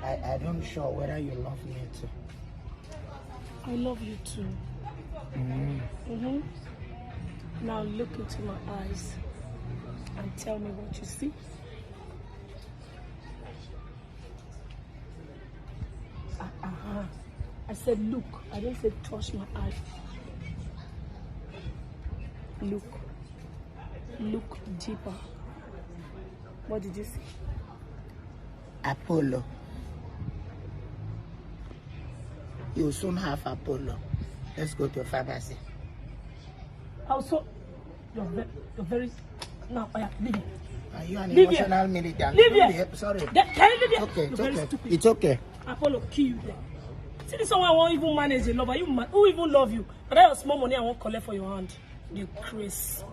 I don't sure whether you love me too. I love you too. Now look into my eyes and tell me what you see. I said look. I didn't say touch my eye. Look. Look deeper. What did you see? Apollo. You will soon have Apollo. Let's go to a pharmacy. Also, you're very now. Leave it. Are you an Leave emotional militant? Leave here. Sorry. Can you leave here? Okay, You're it's very okay. stupid. It's okay. Apollo kill you there. See this one won't even manage a lover. Who even love you? But that was small money I won't collect for your hand. You Chris.